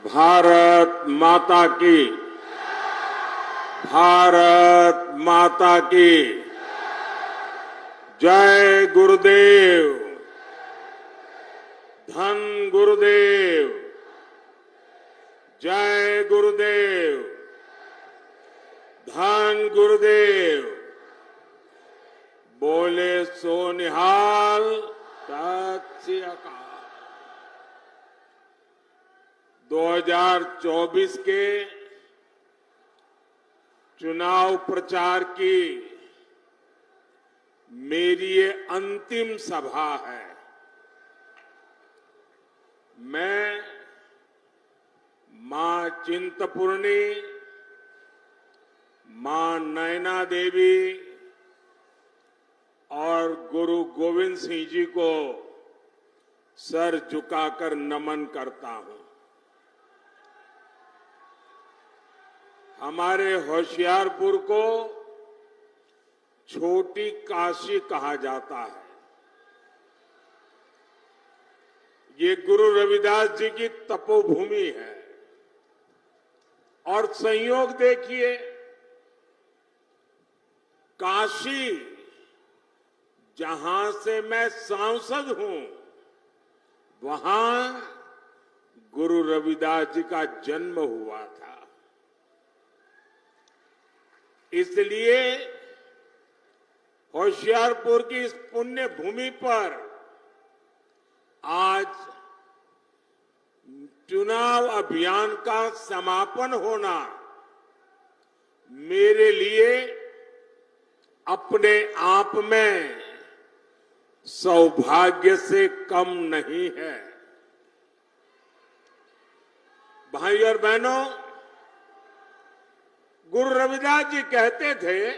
भारत माता की, भारत माता की जय गुरुदेव, धन गुरुदेव, जय गुरुदेव, धन गुरुदेव। बोले सो निहाल, सत श्री अकाल। 2024 के चुनाव प्रचार की मेरी ये अंतिम सभा है। मैं मां चिंतपूर्णी, मां नैना देवी और गुरु गोविंद सिंह जी को सर झुकाकर नमन करता हूं। हमारे होशियारपुर को छोटी काशी कहा जाता है। ये गुरु रविदास जी की तपोभूमि है। और संयोग देखिए, काशी जहां से मैं सांसद हूं, वहां गुरु रविदास जी का जन्म हुआ था। इसलिए होशियारपुर की इस पुण्य भूमि पर आज चुनाव अभियान का समापन होना मेरे लिए अपने आप में सौभाग्य से कम नहीं है। भाई और बहनों, गुरु रविदास जी कहते थे,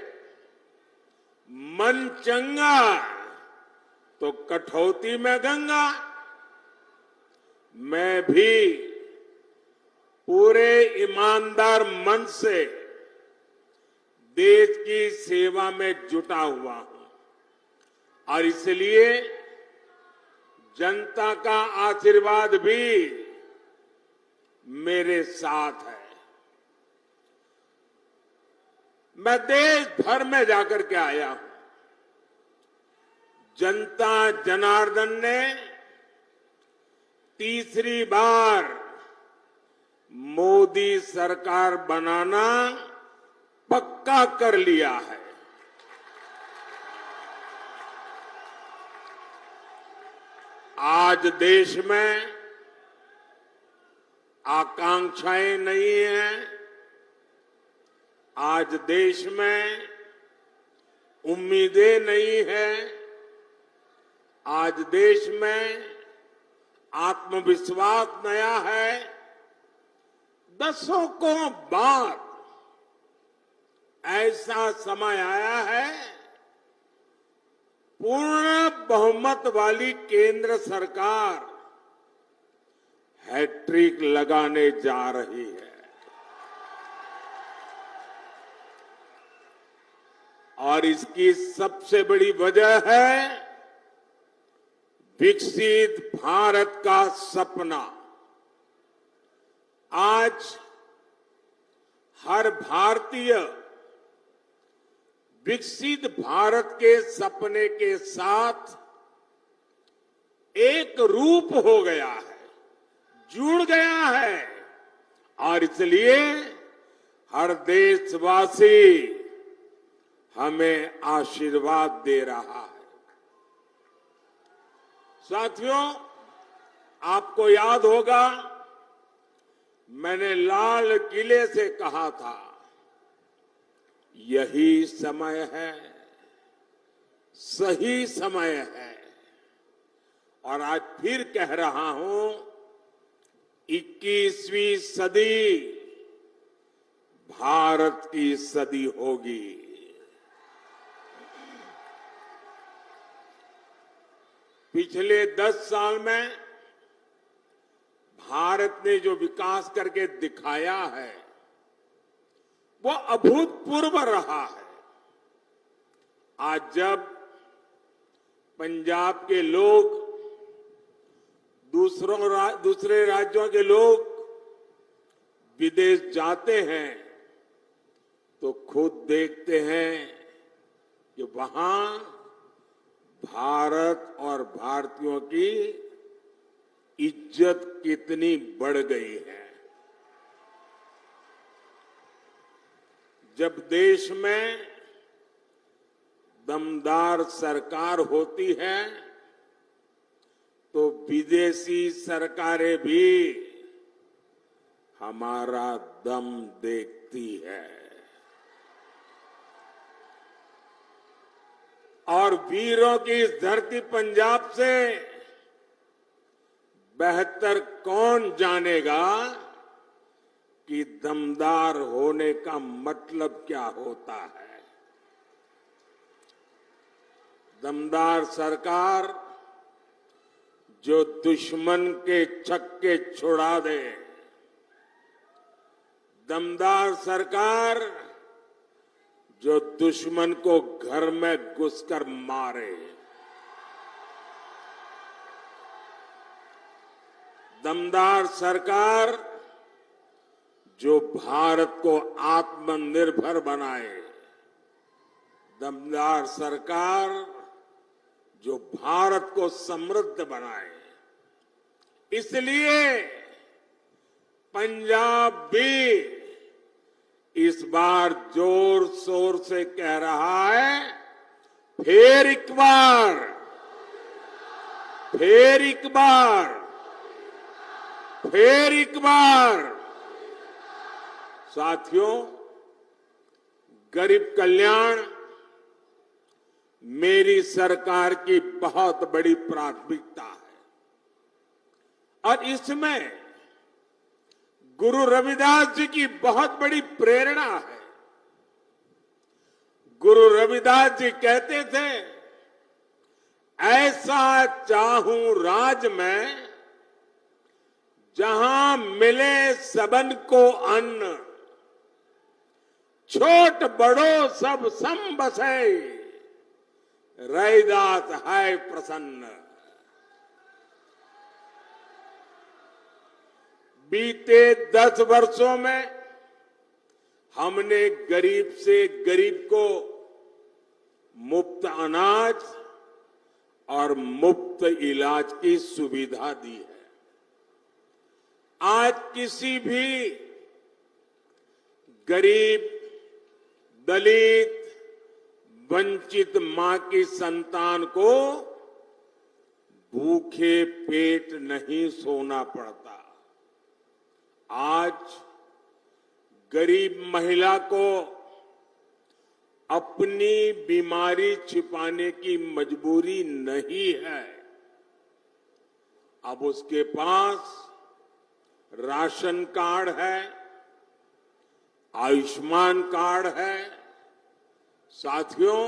मन चंगा तो कठौती में गंगा। मैं भी पूरे ईमानदार मन से देश की सेवा में जुटा हुआ हूं और इसलिए जनता का आशीर्वाद भी मेरे साथ है। मैं देश भर में जाकर के आया हूं। जनता जनार्दन ने तीसरी बार मोदी सरकार बनाना पक्का कर लिया है। आज देश में आकांक्षाएं नहीं हैं। आज देश में उम्मीदें नहीं हैं। आज देश में आत्मविश्वास नया है। दशकों बाद ऐसा समय आया है, पूर्ण बहुमत वाली केंद्र सरकार हैट्रिक लगाने जा रही है। और इसकी सबसे बड़ी वजह है विकसित भारत का सपना। आज हर भारतीय विकसित भारत के सपने के साथ एक रूप हो गया है, जुड़ गया है। और इसलिए हर देशवासी हमें आशीर्वाद दे रहा है। साथियों, आपको याद होगा, मैंने लाल किले से कहा था, यही समय है, सही समय है। और आज फिर कह रहा हूं, 21वीं सदी भारत की सदी होगी। पिछले 10 साल में भारत ने जो विकास करके दिखाया है, वो अभूतपूर्व रहा है। आज जब पंजाब के लोग, दूसरे राज्यों के लोग विदेश जाते हैं तो खुद देखते हैं कि वहां भारत और भारतीयों की इज्जत कितनी बढ़ गई है। जब देश में दमदार सरकार होती है तो विदेशी सरकारें भी हमारा दम देखती है। और वीरों की इस धरती पंजाब से बेहतर कौन जानेगा कि दमदार होने का मतलब क्या होता है। दमदार सरकार जो दुश्मन के छक्के छुड़ा दे, दमदार सरकार जो दुश्मन को घर में घुसकर मारे, दमदार सरकार जो भारत को आत्मनिर्भर बनाए, दमदार सरकार जो भारत को समृद्ध बनाए। इसलिए पंजाब भी इस बार जोर शोर से कह रहा है, फिर एक बार, फिर एक बार, फिर एक बार। साथियों, गरीब कल्याण मेरी सरकार की बहुत बड़ी प्राथमिकता है और इसमें गुरु रविदास जी की बहुत बड़ी प्रेरणा है। गुरु रविदास जी कहते थे, ऐसा चाहूं राज में जहां मिले सबन को अन्न, छोट बड़ो सब सम बसे, रैदास है प्रसन्न। बीते 10 वर्षों में हमने गरीब से गरीब को मुफ्त अनाज और मुफ्त इलाज की सुविधा दी है। आज किसी भी गरीब, दलित, वंचित मां की संतान को भूखे पेट नहीं सोना पड़ता। आज गरीब महिला को अपनी बीमारी छिपाने की मजबूरी नहीं है। अब उसके पास राशन कार्ड है, आयुष्मान कार्ड है। साथियों,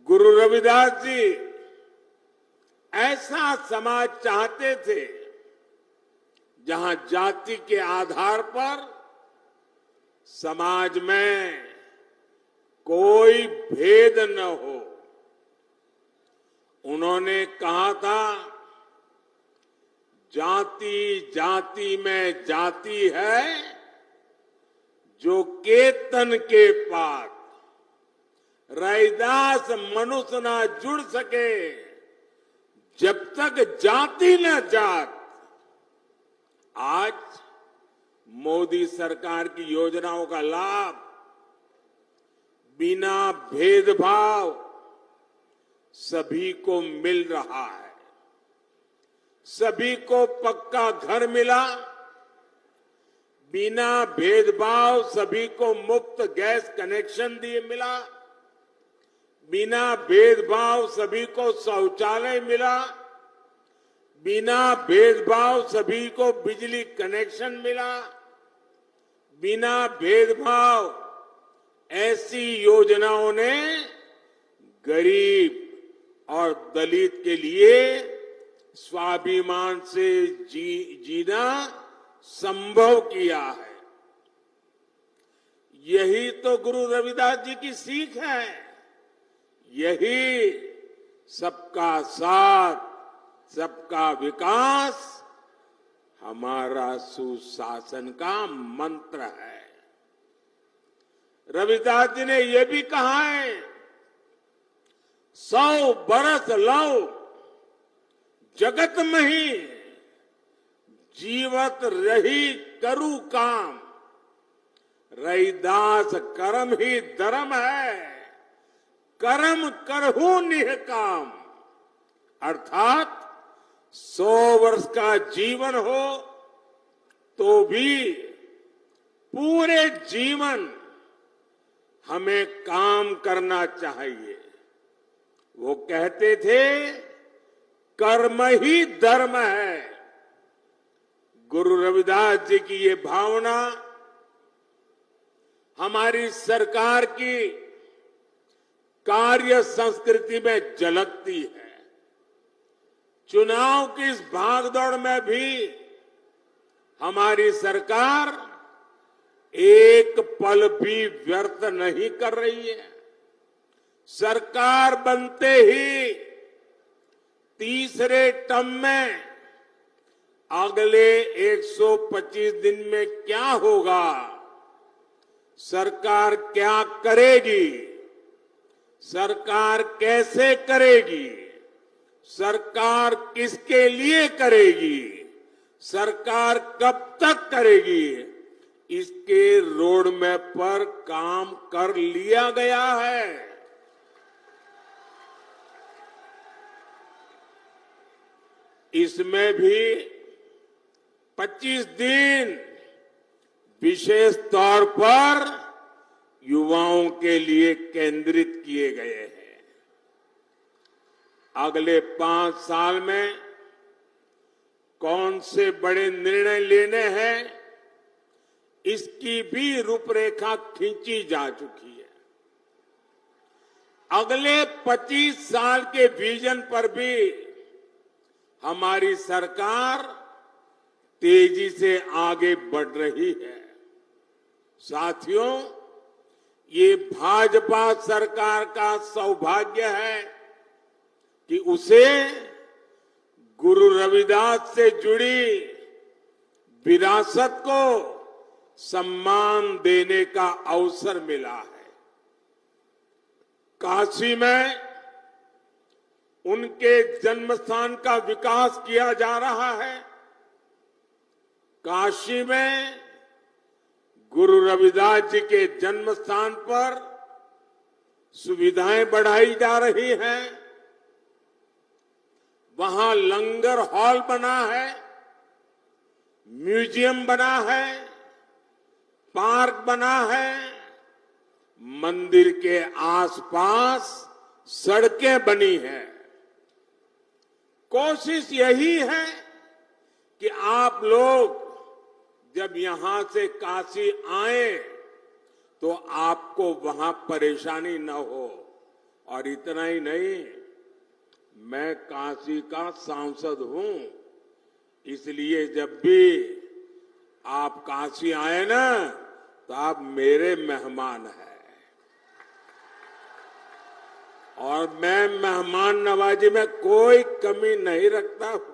गुरु रविदास जी ऐसा समाज चाहते थे जहां जाति के आधार पर समाज में कोई भेद न हो। उन्होंने कहा था, जाति जाति में जाति है, जो केतन के पात, रैदास मनुष्य ना जुड़ सके, जब तक जाति न जात। आज मोदी सरकार की योजनाओं का लाभ बिना भेदभाव सभी को मिल रहा है। सभी को पक्का घर मिला, बिना भेदभाव सभी को मुफ्त गैस कनेक्शन दिए मिला, बिना भेदभाव सभी को शौचालय मिला, बिना भेदभाव सभी को बिजली कनेक्शन मिला, बिना भेदभाव ऐसी योजनाओं ने गरीब और दलित के लिए स्वाभिमान से जीना संभव किया है। यही तो गुरु रविदास जी की सीख है। यही सबका साथ, सबका विकास हमारा सुशासन का मंत्र है। रविदास जी ने यह भी कहा है, 100 बरस लव जगत में ही, जीवत रही करू काम, रैदास कर्म ही धर्म है, कर्म करहु निह काम। अर्थात 100 वर्ष का जीवन हो तो भी पूरे जीवन हमें काम करना चाहिए। वो कहते थे कर्म ही धर्म है। गुरु रविदास जी की ये भावना हमारी सरकार की कार्य संस्कृति में झलकती है। चुनाव की इस भागदौड़ में भी हमारी सरकार एक पल भी व्यर्थ नहीं कर रही है। सरकार बनते ही तीसरे टर्म में अगले 125 दिन में क्या होगा, सरकार क्या करेगी, सरकार कैसे करेगी, सरकार किसके लिए करेगी, सरकार कब तक करेगी, इसके रोड मैप पर काम कर लिया गया है। इसमें भी 25 दिन विशेष तौर पर युवाओं के लिए केंद्रित किए गए हैं। अगले 5 साल में कौन से बड़े निर्णय लेने हैं, इसकी भी रूपरेखा खींची जा चुकी है। अगले 25 साल के विजन पर भी हमारी सरकार तेजी से आगे बढ़ रही है। साथियों, ये भाजपा सरकार का सौभाग्य है कि उसे गुरु रविदास से जुड़ी विरासत को सम्मान देने का अवसर मिला है। काशी में उनके जन्म स्थान का विकास किया जा रहा है। काशी में गुरु रविदास जी के जन्म स्थान पर सुविधाएं बढ़ाई जा रही हैं। वहां लंगर हॉल बना है, म्यूजियम बना है, पार्क बना है, मंदिर के आसपास सड़कें बनी हैं। कोशिश यही है कि आप लोग जब यहां से काशी आए तो आपको वहां परेशानी न हो। और इतना ही नहीं, मैं काशी का सांसद हूं, इसलिए जब भी आप काशी आए ना तो आप मेरे मेहमान हैं। और मैं मेहमान नवाजी में कोई कमी नहीं रखता हूं।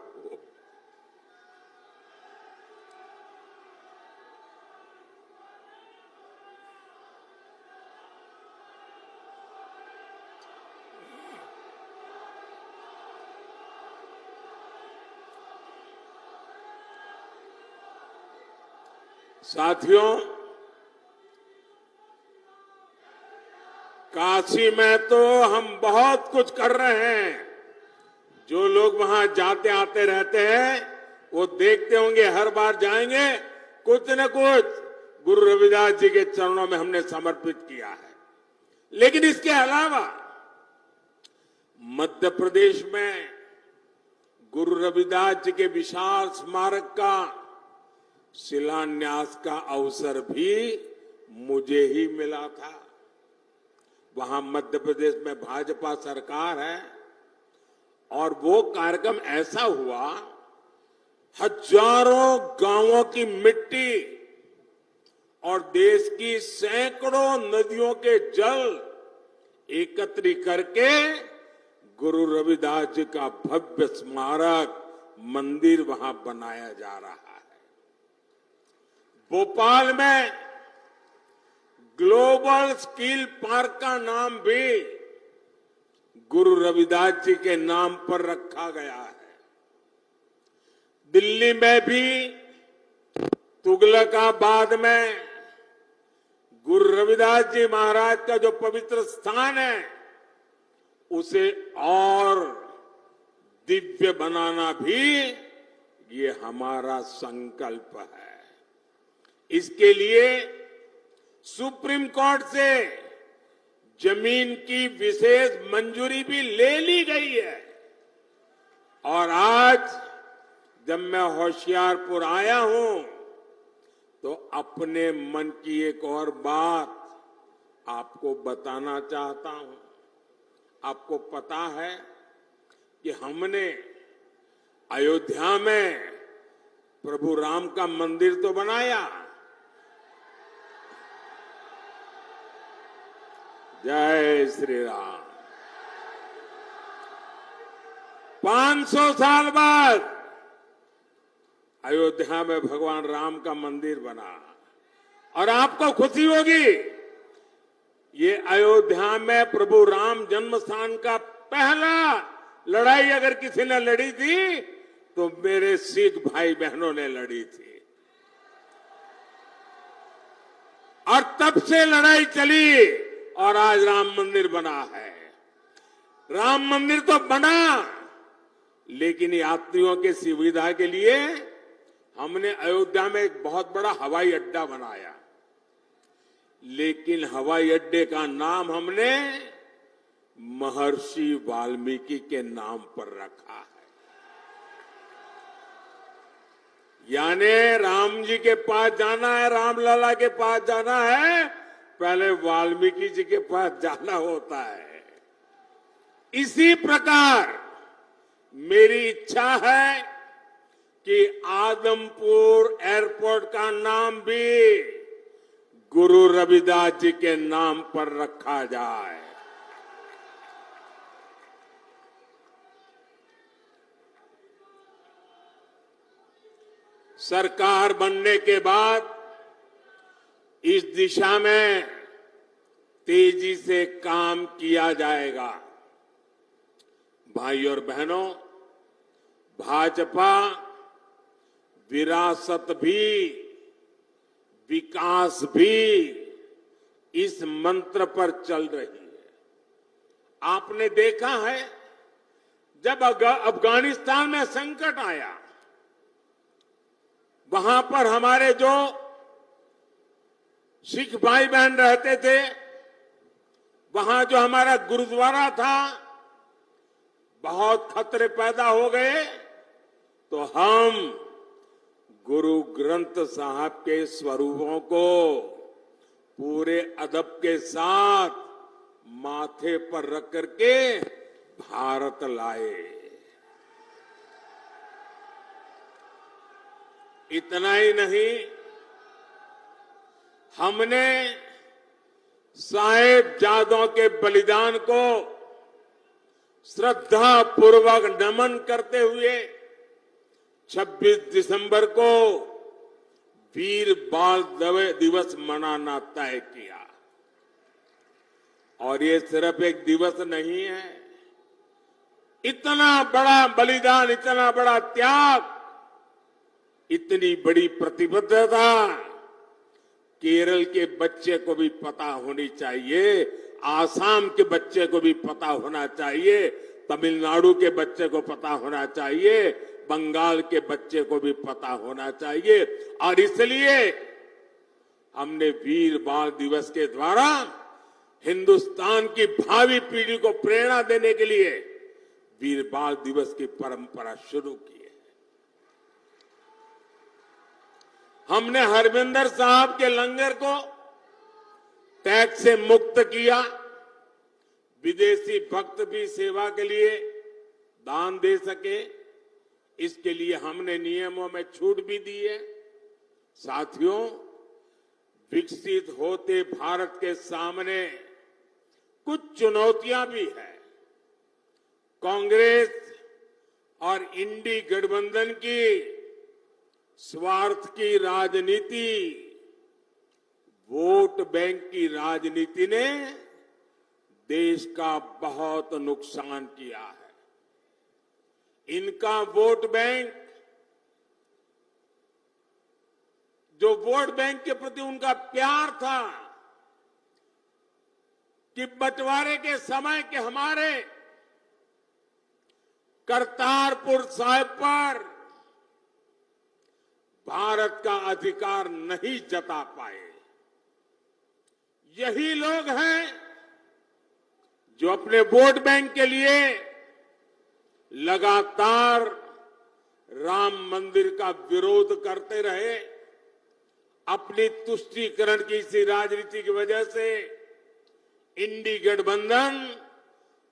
साथियों, काशी में तो हम बहुत कुछ कर रहे हैं। जो लोग वहां जाते आते रहते हैं वो देखते होंगे, हर बार जाएंगे कुछ न कुछ गुरु रविदास जी के चरणों में हमने समर्पित किया है। लेकिन इसके अलावा मध्य प्रदेश में गुरु रविदास जी के विशाल स्मारक का शिलान्यास का अवसर भी मुझे ही मिला था। वहां मध्य प्रदेश में भाजपा सरकार है और वो कार्यक्रम ऐसा हुआ, हजारों गांवों की मिट्टी और देश की सैकड़ों नदियों के जल एकत्रित करके गुरु रविदास जी का भव्य स्मारक मंदिर वहां बनाया जा रहा है। भोपाल में ग्लोबल स्किल पार्क का नाम भी गुरु रविदास जी के नाम पर रखा गया है। दिल्ली में भी तुगलकाबाद में गुरु रविदास जी महाराज का जो पवित्र स्थान है उसे और दिव्य बनाना भी ये हमारा संकल्प है। इसके लिए सुप्रीम कोर्ट से जमीन की विशेष मंजूरी भी ले ली गई है। और आज जब मैं होशियारपुर आया हूं तो अपने मन की एक और बात आपको बताना चाहता हूं। आपको पता है कि हमने अयोध्या में प्रभु राम का मंदिर तो बनाया। जय श्री राम। 500 साल बाद अयोध्या में भगवान राम का मंदिर बना। और आपको खुशी होगी, ये अयोध्या में प्रभु राम जन्म स्थान का पहला लड़ाई अगर किसी ने लड़ी थी तो मेरे सिख भाई बहनों ने लड़ी थी। और तब से लड़ाई चली और आज राम मंदिर बना है। राम मंदिर तो बना, लेकिन यात्रियों की सुविधा के लिए हमने अयोध्या में एक बहुत बड़ा हवाई अड्डा बनाया। लेकिन हवाई अड्डे का नाम हमने महर्षि वाल्मीकि के नाम पर रखा है। यानी राम जी के पास जाना है, रामलला के पास जाना है, पहले वाल्मीकि जी के पास जाना होता है। इसी प्रकार मेरी इच्छा है कि आदमपुर एयरपोर्ट का नाम भी गुरु रविदास जी के नाम पर रखा जाए। सरकार बनने के बाद इस दिशा में तेजी से काम किया जाएगा। भाई और बहनों, भाजपा विरासत भी विकास भी इस मंत्र पर चल रही है। आपने देखा है जब अफगानिस्तान में संकट आया, वहां पर हमारे जो सिख भाई बहन रहते थे, वहां जो हमारा गुरुद्वारा था, बहुत खतरे पैदा हो गए, तो हम गुरु ग्रंथ साहब के स्वरूपों को पूरे अदब के साथ माथे पर रख करके भारत लाए। इतना ही नहीं, हमने साहिबजादों के बलिदान को श्रद्धा पूर्वक नमन करते हुए 26 दिसंबर को वीर बाल दिवस मनाना तय किया। और ये सिर्फ एक दिवस नहीं है, इतना बड़ा बलिदान, इतना बड़ा त्याग, इतनी बड़ी प्रतिबद्धता केरल के बच्चे को भी पता होनी चाहिए, आसाम के बच्चे को भी पता होना चाहिए, तमिलनाडु के बच्चे को पता होना चाहिए, बंगाल के बच्चे को भी पता होना चाहिए। और इसलिए हमने वीर बाल दिवस के द्वारा हिंदुस्तान की भावी पीढ़ी को प्रेरणा देने के लिए वीर बाल दिवस की परंपरा शुरू की है। हमने हरमिंदर साहब के लंगर को टैक्स से मुक्त किया। विदेशी भक्त भी सेवा के लिए दान दे सके, इसके लिए हमने नियमों में छूट भी दी है। साथियों, विकसित होते भारत के सामने कुछ चुनौतियां भी है। कांग्रेस और इंडी गठबंधन की स्वार्थ की राजनीति, वोट बैंक की राजनीति ने देश का बहुत नुकसान किया है। इनका वोट बैंक, जो वोट बैंक के प्रति उनका प्यार था कि बंटवारे के समय के हमारे करतारपुर साहिब पर भारत का अधिकार नहीं जता पाए। यही लोग हैं जो अपने वोट बैंक के लिए लगातार राम मंदिर का विरोध करते रहे। अपनी तुष्टीकरण की इसी राजनीति की वजह से इंडी गठबंधन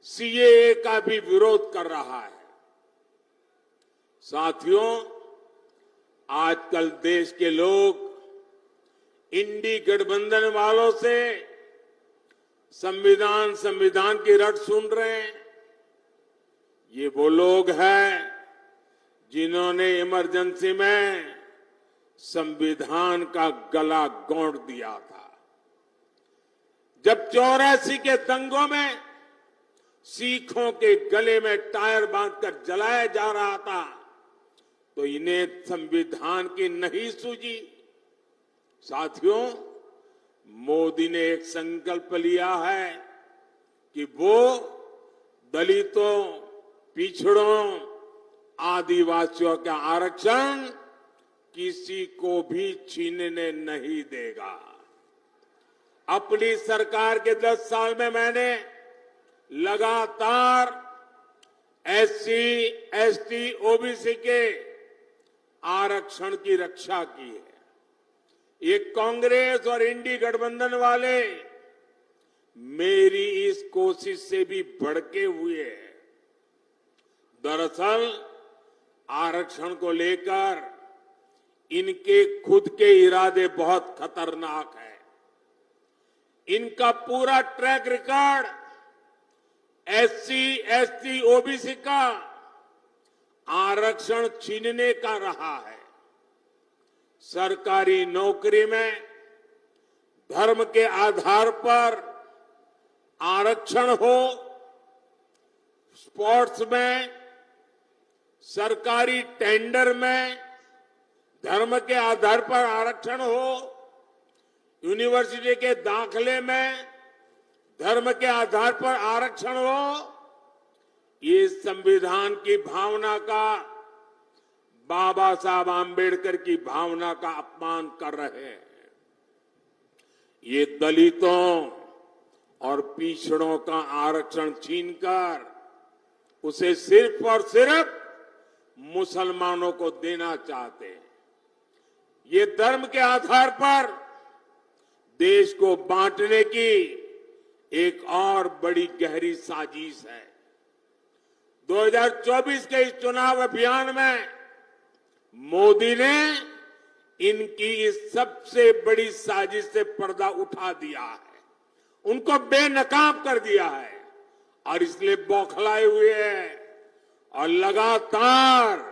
सीएए का भी विरोध कर रहा है। साथियों, आजकल देश के लोग इंडी गठबंधन वालों से संविधान की रट सुन रहे हैं। ये वो लोग हैं जिन्होंने इमरजेंसी में संविधान का गला घोंट दिया था। जब 84 के दंगों में सिखों के गले में टायर बांधकर जलाया जा रहा था, तो इन्हें संविधान की नहीं सूझी। साथियों, मोदी ने एक संकल्प लिया है कि वो दलितों, पिछड़ों, आदिवासियों का आरक्षण किसी को भी छीनने नहीं देगा। अपनी सरकार के 10 साल में मैंने लगातार एससी, एसटी, ओबीसी के आरक्षण की रक्षा की है। ये कांग्रेस और इंडी गठबंधन वाले मेरी इस कोशिश से भी भड़के हुए हैं। दरअसल आरक्षण को लेकर इनके खुद के इरादे बहुत खतरनाक हैं। इनका पूरा track record SC, ST, OBC का आरक्षण छीनने का रहा है। सरकारी नौकरी में धर्म के आधार पर आरक्षण हो, स्पोर्ट्स में, सरकारी टेंडर में धर्म के आधार पर आरक्षण हो, यूनिवर्सिटी के दाखले में धर्म के आधार पर आरक्षण हो, ये संविधान की भावना का, बाबा साहब आंबेडकर की भावना का अपमान कर रहे हैं। ये दलितों और पिछड़ों का आरक्षण छीनकर उसे सिर्फ और सिर्फ मुसलमानों को देना चाहते हैं। ये धर्म के आधार पर देश को बांटने की एक और बड़ी गहरी साजिश है। 2024 के इस चुनाव अभियान में मोदी ने इनकी इस सबसे बड़ी साजिश से पर्दा उठा दिया है, उनको बेनकाब कर दिया है और इसलिए बौखलाए हुए हैं और लगातार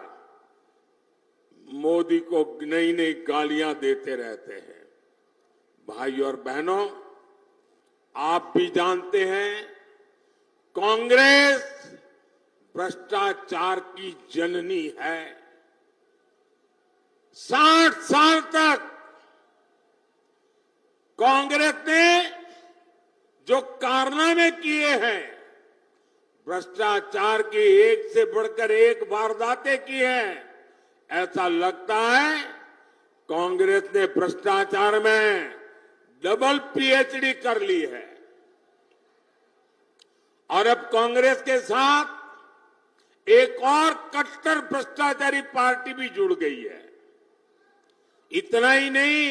मोदी को नई नई गालियां देते रहते हैं। भाई और बहनों, आप भी जानते हैं कांग्रेस भ्रष्टाचार की जननी है। 60 साल तक कांग्रेस ने जो कारनामे किए हैं, भ्रष्टाचार की एक से बढ़कर एक वारदातें की हैं, ऐसा लगता है कांग्रेस ने भ्रष्टाचार में डबल पीएचडी कर ली है। और अब कांग्रेस के साथ एक और कट्टर भ्रष्टाचारी पार्टी भी जुड़ गई है। इतना ही नहीं,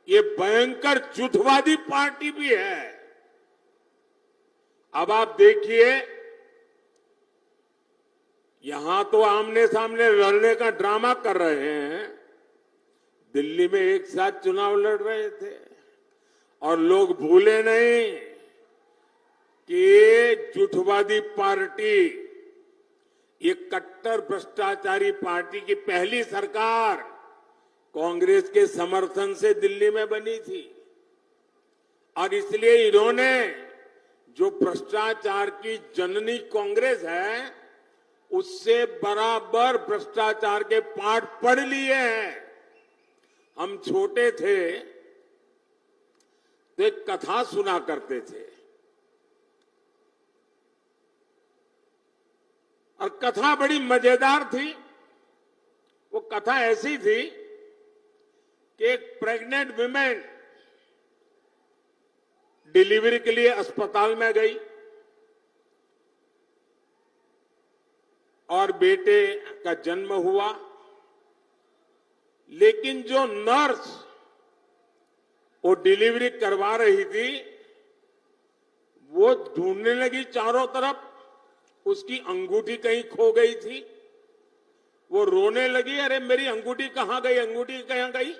ये भयंकर झूठवादी पार्टी भी है। अब आप देखिए, यहां तो आमने सामने लड़ने का ड्रामा कर रहे हैं, दिल्ली में एक साथ चुनाव लड़ रहे थे और लोग भूले नहीं कि ये झूठवादी पार्टी, ये कट्टर भ्रष्टाचारी पार्टी की पहली सरकार कांग्रेस के समर्थन से दिल्ली में बनी थी और इसलिए इन्होंने जो भ्रष्टाचार की जननी कांग्रेस है उससे बराबर भ्रष्टाचार के पाठ पढ़ लिए हैं। हम छोटे थे तो एक कथा सुना करते थे और कथा बड़ी मजेदार थी। वो कथा ऐसी थी कि एक प्रेग्नेंट विमेन डिलीवरी के लिए अस्पताल में गई और बेटे का जन्म हुआ, लेकिन जो नर्स वो डिलीवरी करवा रही थी वो ढूंढने लगी चारों तरफ, उसकी अंगूठी कहीं खो गई थी। वो रोने लगी, अरे मेरी अंगूठी कहां गई, अंगूठी कहां गई।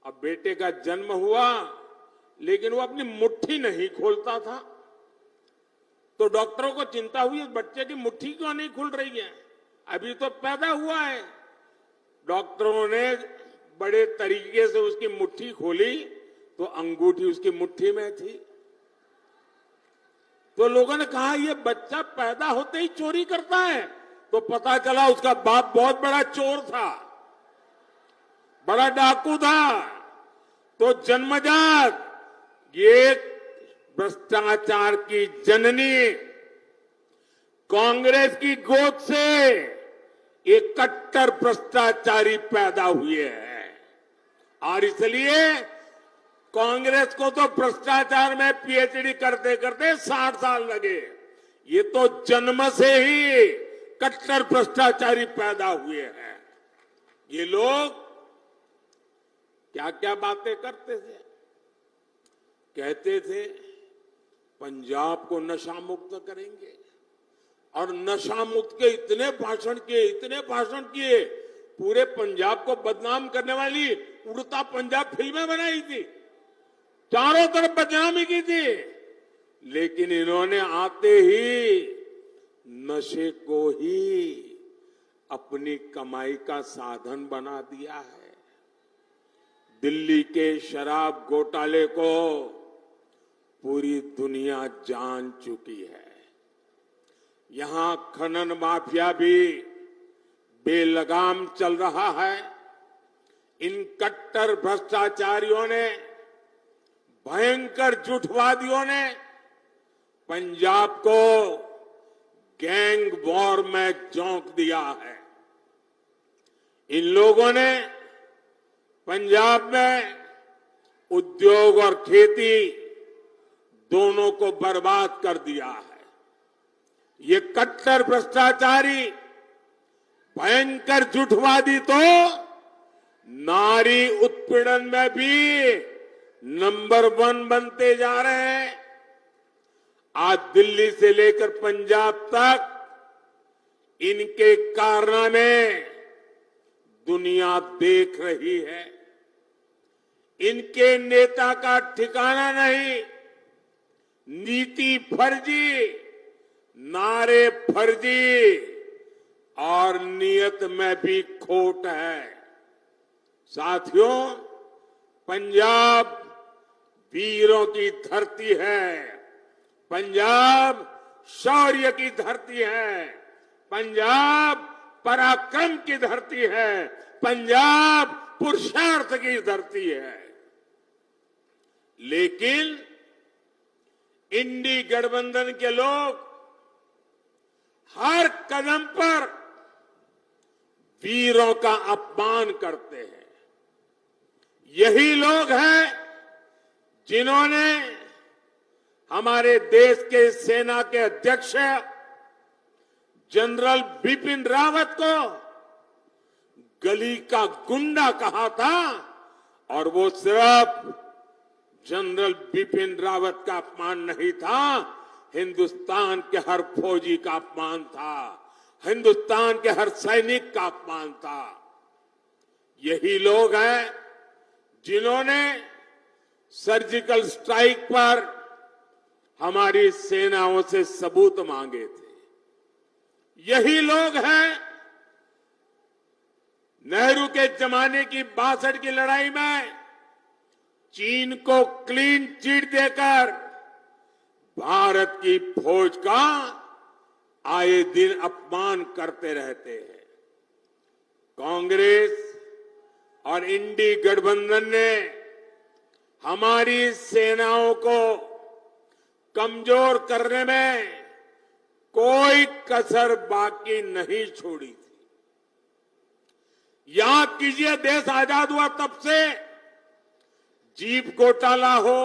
अब बेटे का जन्म हुआ लेकिन वो अपनी मुट्ठी नहीं खोलता था, तो डॉक्टरों को चिंता हुई बच्चे की मुट्ठी क्यों नहीं खुल रही है, अभी तो पैदा हुआ है। डॉक्टरों ने बड़े तरीके से उसकी मुट्ठी खोली तो अंगूठी उसकी मुट्ठी में थी। तो लोगों ने कहा ये बच्चा पैदा होते ही चोरी करता है, तो पता चला उसका बाप बहुत बड़ा चोर था, बड़ा डाकू था। तो जन्मजात ये भ्रष्टाचार की जननी कांग्रेस की गोद से एक कट्टर भ्रष्टाचारी पैदा हुए हैं और इसलिए कांग्रेस को तो भ्रष्टाचार में पीएचडी करते करते 60 साल लगे। ये तो जन्म से ही कट्टर भ्रष्टाचारी पैदा हुए हैं। ये लोग क्या क्या बातें करते थे, कहते थे पंजाब को नशा मुक्त करेंगे और नशा मुक्त के इतने भाषण किए, पूरे पंजाब को बदनाम करने वाली उड़ता पंजाब फिल्में बनाई थी, चारों तरफ बदनामी की थी। लेकिन इन्होंने आते ही नशे को ही अपनी कमाई का साधन बना दिया है। दिल्ली के शराब घोटाले को पूरी दुनिया जान चुकी है। यहां खनन माफिया भी बेलगाम चल रहा है। इन कट्टर भ्रष्टाचारियों ने, भयंकर झूठवादियों ने पंजाब को गैंग वॉर में झोंक दिया है। इन लोगों ने पंजाब में उद्योग और खेती दोनों को बर्बाद कर दिया है। ये कट्टर भ्रष्टाचारी भयंकर झूठवादी तो नारी उत्पीड़न में भी नंबर 1 बनते जा रहे हैं। आज दिल्ली से लेकर पंजाब तक इनके कारनामे दुनिया देख रही है। इनके नेता का ठिकाना नहीं, नीति फर्जी, नारे फर्जी और नियत में भी खोट है। साथियों, पंजाब वीरों की धरती है, पंजाब शौर्य की धरती है, पंजाब पराक्रम की धरती है, पंजाब पुरुषार्थ की धरती है। लेकिन इंडी गठबंधन के लोग हर कदम पर वीरों का अपमान करते हैं। यही लोग हैं जिन्होंने हमारे देश के सेना के अध्यक्ष जनरल बिपिन रावत को गली का गुंडा कहा था, और वो सिर्फ जनरल बिपिन रावत का अपमान नहीं था, हिंदुस्तान के हर फौजी का अपमान था, हिंदुस्तान के हर सैनिक का अपमान था। यही लोग हैं जिन्होंने सर्जिकल स्ट्राइक पर हमारी सेनाओं से सबूत मांगे थे। यही लोग हैं नेहरू के जमाने की 62 की लड़ाई में चीन को क्लीन चिट देकर भारत की फौज का आए दिन अपमान करते रहते हैं। कांग्रेस और इंडी गठबंधन ने हमारी सेनाओं को कमजोर करने में कोई कसर बाकी नहीं छोड़ी थी। याद कीजिए, देश आजाद हुआ तब से जीप घोटाला हो,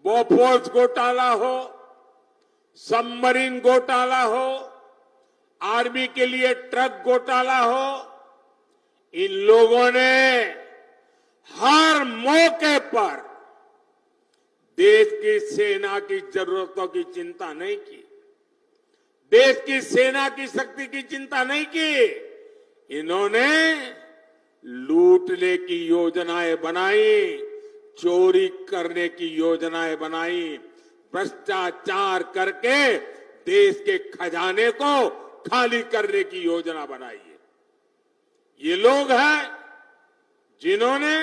बोफोर्स घोटाला हो, सबमरीन घोटाला हो, आर्मी के लिए ट्रक घोटाला हो, इन लोगों ने हर मौके पर देश की सेना की जरूरतों की चिंता नहीं की, देश की सेना की शक्ति की चिंता नहीं की। इन्होंने लूटने की योजनाएं बनाई, चोरी करने की योजनाएं बनाई, भ्रष्टाचार करके देश के खजाने को खाली करने की योजना बनाई है। ये लोग हैं जिन्होंने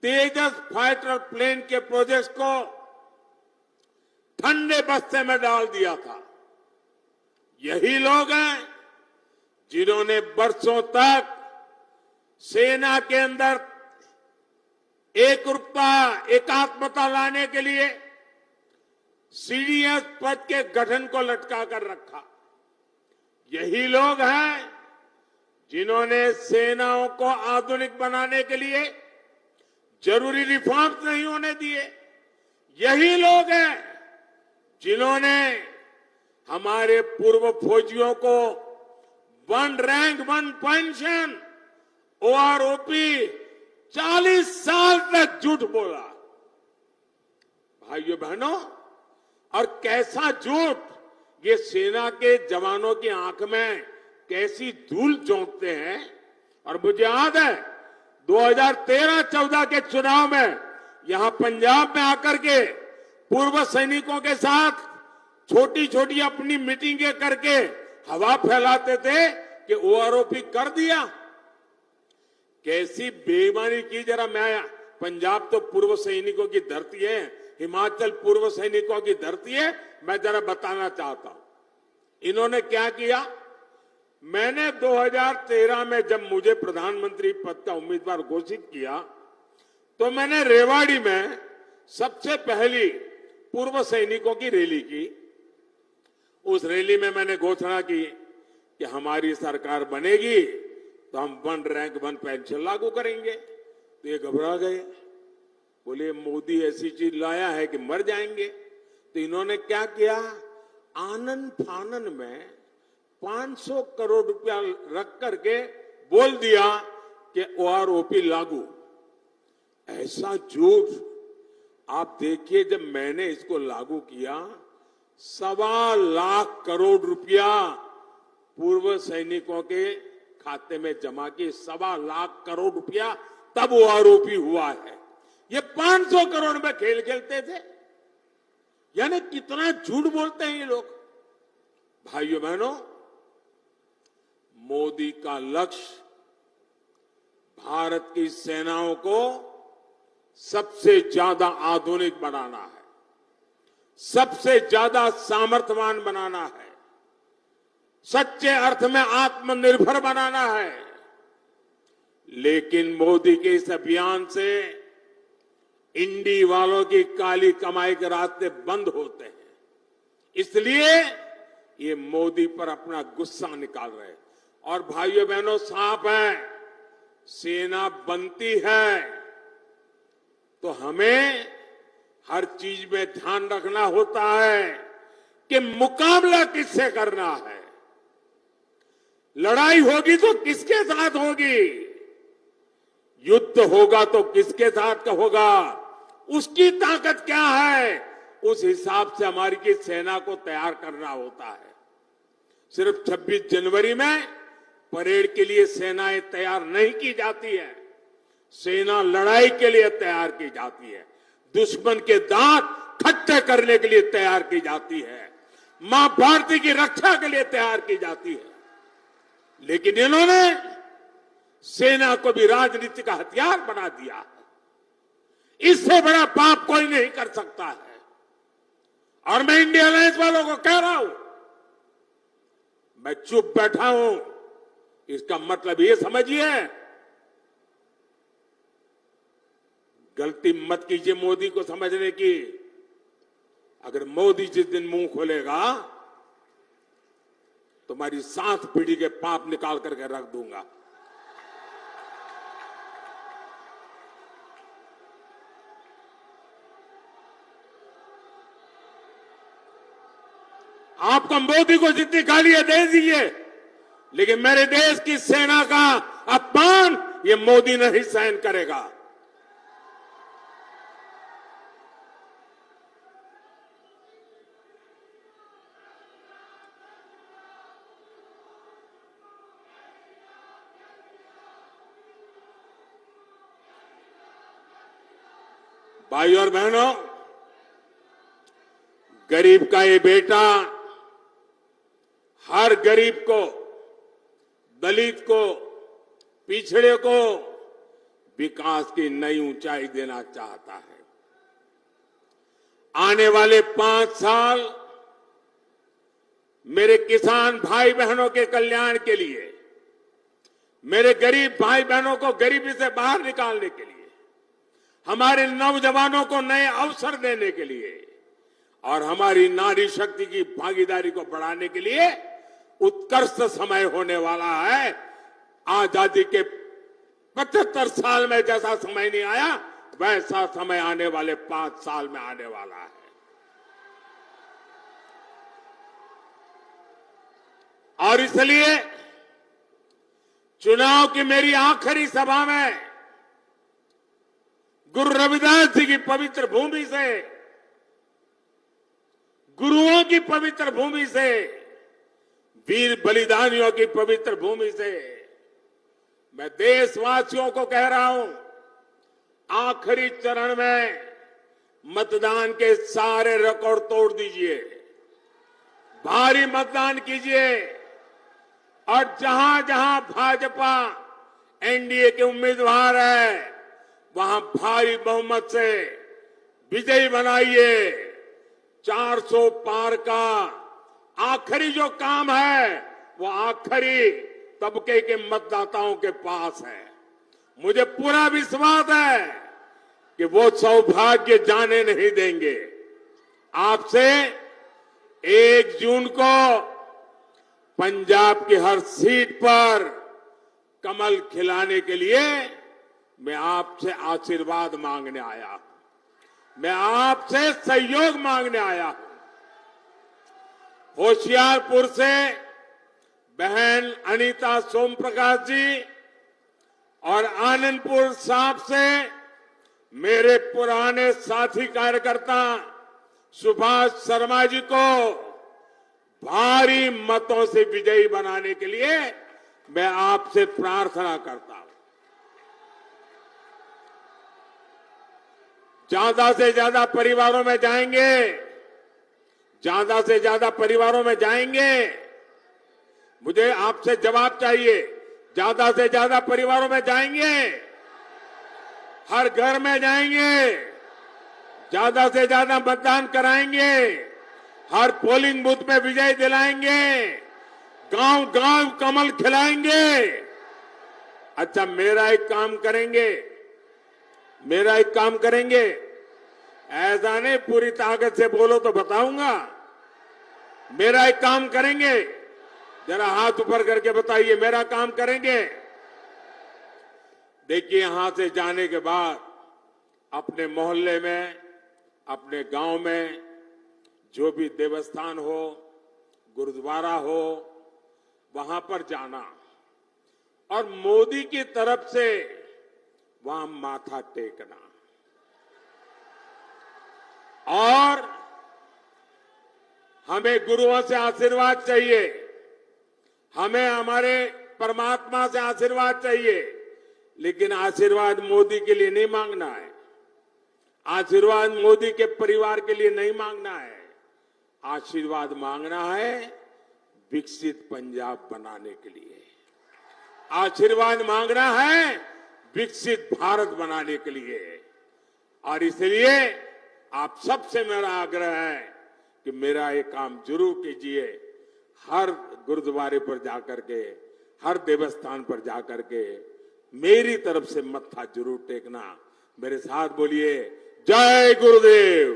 तेजस फाइटर प्लेन के प्रोजेक्ट को ठंडे बस्ते में डाल दिया था। यही लोग हैं जिन्होंने वर्षों तक सेना के अंदर एकरूपता, एकात्मता लाने के लिए सीडीएस पद के गठन को लटका कर रखा। यही लोग हैं जिन्होंने सेनाओं को आधुनिक बनाने के लिए जरूरी रिफॉर्म्स नहीं होने दिए। यही लोग हैं जिन्होंने हमारे पूर्व फौजियों को 1 रैंक 1 पेंशन, ओआरओपी 40 साल तक झूठ बोला। भाइयों बहनों, और कैसा झूठ, ये सेना के जवानों की आंख में कैसी धूल झोंकते हैं। और मुझे याद है 2013-14 के चुनाव में यहां पंजाब में आकर के पूर्व सैनिकों के साथ छोटी छोटी अपनी मीटिंगें करके हवा फैलाते थे कि ओआरओपी कर दिया। कैसी बेईमानी की, जरा मैं, पंजाब तो पूर्व सैनिकों की धरती है, हिमाचल पूर्व सैनिकों की धरती है, मैं जरा बताना चाहता हूं इन्होंने क्या किया। मैंने 2013 में जब मुझे प्रधानमंत्री पद का उम्मीदवार घोषित किया तो मैंने रेवाड़ी में सबसे पहली पूर्व सैनिकों की रैली की। उस रैली में मैंने घोषणा की कि हमारी सरकार बनेगी तो हम 1 रैंक 1 पेंशन लागू करेंगे। तो ये घबरा गए, बोले मोदी ऐसी चीज लाया है कि मर जाएंगे। तो इन्होंने क्या किया, आनन फानन में 500 करोड़ रुपया रख करके बोल दिया कि ओआरओपी लागू। ऐसा झूठ। आप देखिए, जब मैंने इसको लागू किया 1.25 लाख करोड़ रुपया पूर्व सैनिकों के खाते में जमा किए, 1.25 लाख करोड़ रुपया तब ओआरओपी हुआ है। ये 500 करोड़ में खेल खेलते थे। यानी कितना झूठ बोलते हैं ये लोग। भाइयों बहनों, मोदी का लक्ष्य भारत की सेनाओं को सबसे ज्यादा आधुनिक बनाना है, सबसे ज्यादा सामर्थ्यवान बनाना है, सच्चे अर्थ में आत्मनिर्भर बनाना है। लेकिन मोदी के इस अभियान से इंडी वालों की काली कमाई के रास्ते बंद होते हैं। इसलिए ये मोदी पर अपना गुस्सा निकाल रहे हैं। और भाइयों बहनों, साफ है, सेना बनती है तो हमें हर चीज में ध्यान रखना होता है कि मुकाबला किससे करना है। लड़ाई होगी तो किसके साथ होगी, युद्ध होगा तो किसके साथ का होगा, उसकी ताकत क्या है, उस हिसाब से हमारी की सेना को तैयार करना होता है। सिर्फ 26 जनवरी में परेड के लिए सेनाएं तैयार नहीं की जाती है। सेना लड़ाई के लिए तैयार की जाती है, दुश्मन के दांत खट्टे करने के लिए तैयार की जाती है, मां भारती की रक्षा के लिए तैयार की जाती है। लेकिन इन्होंने सेना को भी राजनीति का हथियार बना दिया है। इससे बड़ा पाप कोई नहीं कर सकता है। और मैं इंडिया अलायंस वालों को कह रहा हूं, मैं चुप बैठा हूं, इसका मतलब ये समझिए, गलती मत कीजिए मोदी को समझने की। अगर मोदी जिस दिन मुंह खोलेगा तो हमारी 7 पीढ़ी के पाप निकाल करके रख दूंगा। आपको मोदी को जितनी गालियां दे दीजिए, लेकिन मेरे देश की सेना का अपमान ये मोदी नहीं सहन करेगा। भाई और बहनों, गरीब का ये बेटा हर गरीब को, दलित को, पिछड़े को विकास की नई ऊंचाई देना चाहता है। आने वाले 5 साल मेरे किसान भाई बहनों के कल्याण के लिए, मेरे गरीब भाई बहनों को गरीबी से बाहर निकालने के लिए, हमारे नौजवानों को नए अवसर देने के लिए और हमारी नारी शक्ति की भागीदारी को बढ़ाने के लिए उत्कृष्ट समय होने वाला है। आजादी के 75 साल में जैसा समय नहीं आया, वैसा समय आने वाले 5 साल में आने वाला है। और इसलिए चुनाव की मेरी आखिरी सभा में गुरु रविदास जी की पवित्र भूमि से, गुरुओं की पवित्र भूमि से, वीर बलिदानियों की पवित्र भूमि से मैं देशवासियों को कह रहा हूं, आखिरी चरण में मतदान के सारे रिकॉर्ड तोड़ दीजिए, भारी मतदान कीजिए और जहां जहां भाजपा एनडीए के उम्मीदवार है वहां भारी बहुमत से विजयी बनाइए। 400 पार का आखिरी जो काम है वो आखिरी तबके के मतदाताओं के पास है। मुझे पूरा विश्वास है कि वो सौभाग्य जाने नहीं देंगे। आपसे 1 जून को पंजाब की हर सीट पर कमल खिलाने के लिए मैं आपसे आशीर्वाद मांगने आया हूं, मैं आपसे सहयोग मांगने आया हूं। होशियारपुर से बहन अनीता सोमप्रकाश जी और आनंदपुर साहब से मेरे पुराने साथी कार्यकर्ता सुभाष शर्मा जी को भारी मतों से विजयी बनाने के लिए मैं आपसे प्रार्थना करता हूं। ज्यादा से ज्यादा परिवारों में जाएंगे, ज्यादा से ज्यादा परिवारों में जाएंगे। मुझे आपसे जवाब चाहिए, ज्यादा से ज्यादा परिवारों में जाएंगे, हर घर में जाएंगे, ज्यादा से ज्यादा मतदान कराएंगे, हर पोलिंग बूथ में विजय दिलाएंगे, गांव गांव कमल खिलाएंगे। अच्छा, मेरा एक काम करेंगे, ऐसा नहीं पूरी ताकत से बोलो तो बताऊंगा। मेरा एक काम करेंगे, जरा हाथ ऊपर करके बताइए, मेरा काम करेंगे। देखिए, यहां से जाने के बाद अपने मोहल्ले में, अपने गांव में जो भी देवस्थान हो, गुरुद्वारा हो, वहां पर जाना और मोदी की तरफ से वहां माथा टेकना और हमें गुरुओं से आशीर्वाद चाहिए, हमें हमारे परमात्मा से आशीर्वाद चाहिए, लेकिन आशीर्वाद मोदी के लिए नहीं मांगना है, आशीर्वाद मोदी के परिवार के लिए नहीं मांगना है। आशीर्वाद मांगना है विकसित पंजाब बनाने के लिए, आशीर्वाद मांगना है विकसित भारत बनाने के लिए। और इसलिए आप सबसे मेरा आग्रह है कि मेरा ये काम जरूर कीजिए। हर गुरुद्वारे पर जाकर के, हर देवस्थान पर जाकर के मेरी तरफ से मत्था जरूर टेकना। मेरे साथ बोलिए, जय गुरुदेव,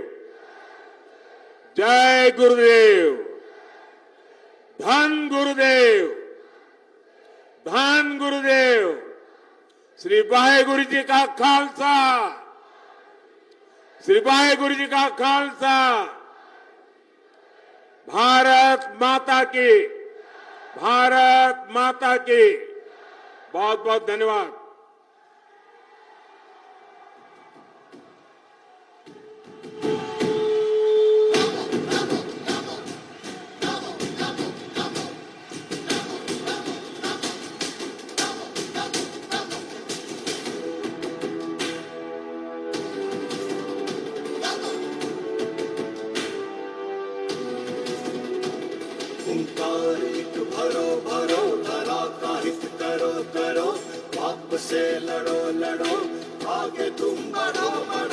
जय गुरुदेव, धन गुरुदेव, धन गुरुदेव। श्री वाहेगुरु जी का खालसा, श्री वाहेगुरु जी का खालसा। भारत माता की, भारत माता की। बहुत बहुत धन्यवाद। ओंकार एक भरो भरो, धरा का हित करो करो, पाप से लड़ो लड़ो, आगे तुम बढ़ो बढ़ो।